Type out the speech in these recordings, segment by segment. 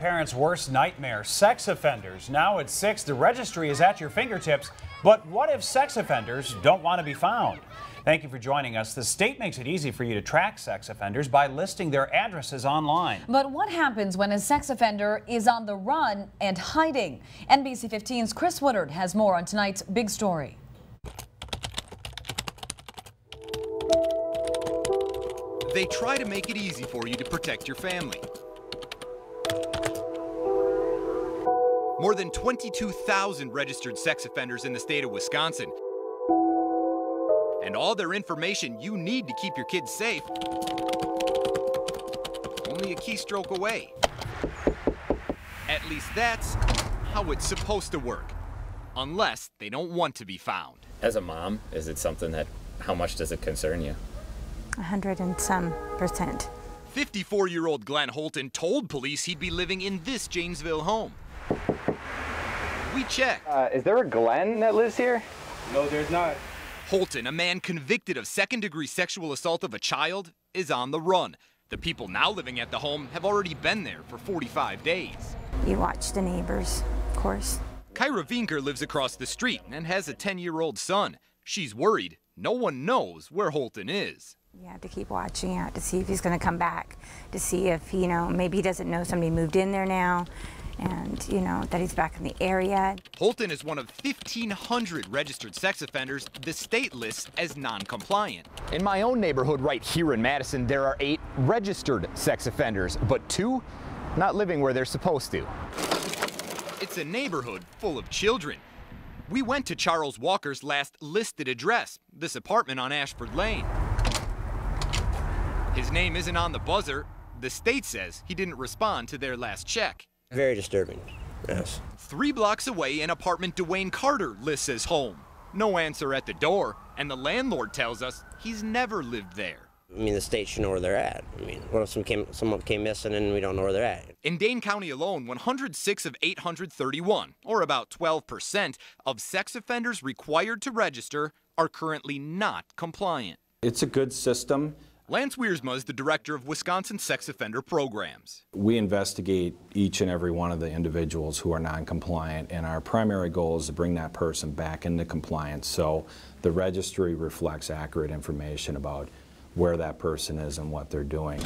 parents' worst nightmare, sex offenders. Now at 6, the registry is at your fingertips. But what if sex offenders don't want to be found? Thank you for joining us. The state makes it easy for you to track sex offenders by listing their addresses online. But what happens when a sex offender is on the run and hiding? NBC 15's Chris Woodard has more on tonight's big story. They try to make it easy for you to protect your family. More than 22,000 registered sex offenders in the state of Wisconsin. And all their information you need to keep your kids safe. Only a keystroke away. At least that's how it's supposed to work. Unless they don't want to be found. As a mom, is it something that, how much does it concern you? 100 and some %. 54-year-old Glenn Holton told police he'd be living in this Janesville home. We checked. Is there a Glenn that lives here? No, there's not. Holton, a man convicted of second-degree sexual assault of a child, is on the run. The people now living at the home have already been there for 45 days. You watch the neighbors, of course. Kyra Vinker lives across the street and has a 10-year-old son. She's worried no one knows where Holton is. You have to keep watching out to see if he's going to come back, to see if, maybe he doesn't know somebody moved in there now, and, that he's back in the area. Holton is one of 1,500 registered sex offenders the state lists as non-compliant. In my own neighborhood right here in Madison, there are 8 registered sex offenders, but 2 not living where they're supposed to. It's a neighborhood full of children. We went to Charles Walker's last listed address, this apartment on Ashford Lane. His name isn't on the buzzer. The state says he didn't respond to their last check. Very disturbing, yes. 3 blocks away, an apartment Dwayne Carter lists as home. No answer at the door, and the landlord tells us he's never lived there. I mean, the state should know where they're at. I mean, what if someone came missing and we don't know where they're at? In Dane County alone, 106 of 831, or about 12%, of sex offenders required to register are currently not compliant. It's a good system. Lance Wiersma is the director of Wisconsin Sex Offender Programs. We investigate each and every one of the individuals who are non-compliant, and our primary goal is to bring that person back into compliance so the registry reflects accurate information about where that person is and what they're doing.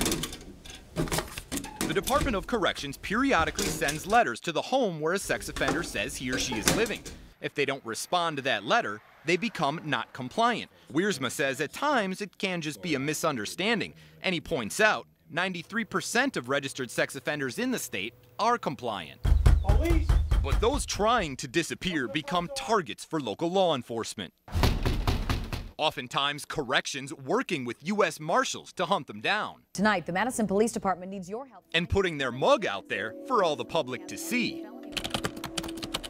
The Department of Corrections periodically sends letters to the home where a sex offender says he or she is living. If they don't respond to that letter, they become not compliant. Wiersma says at times it can just be a misunderstanding, and he points out 93% of registered sex offenders in the state are compliant. Police! But those trying to disappear become targets for local law enforcement. Oftentimes, corrections working with U.S. Marshals to hunt them down. Tonight, the Madison Police Department needs your help. And putting their mug out there for all the public to see.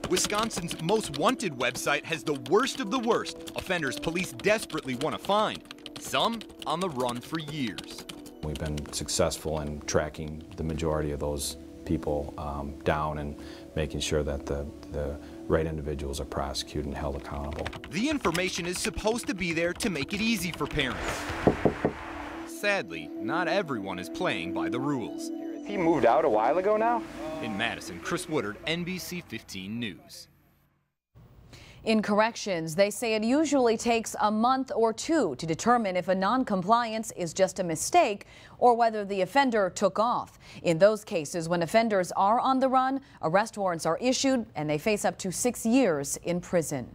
Wisconsin's most wanted website has the worst of the worst offenders police desperately want to find, some on the run for years. We've been successful in tracking the majority of those people down and making sure that the right individuals are prosecuted and held accountable. The information is supposed to be there to make it easy for parents. Sadly, not everyone is playing by the rules. He moved out a while ago now? In Madison, Chris Woodard, NBC 15 News. In corrections, they say it usually takes a month or 2 to determine if a non-compliance is just a mistake or whether the offender took off. In those cases, when offenders are on the run, arrest warrants are issued and they face up to 6 years in prison.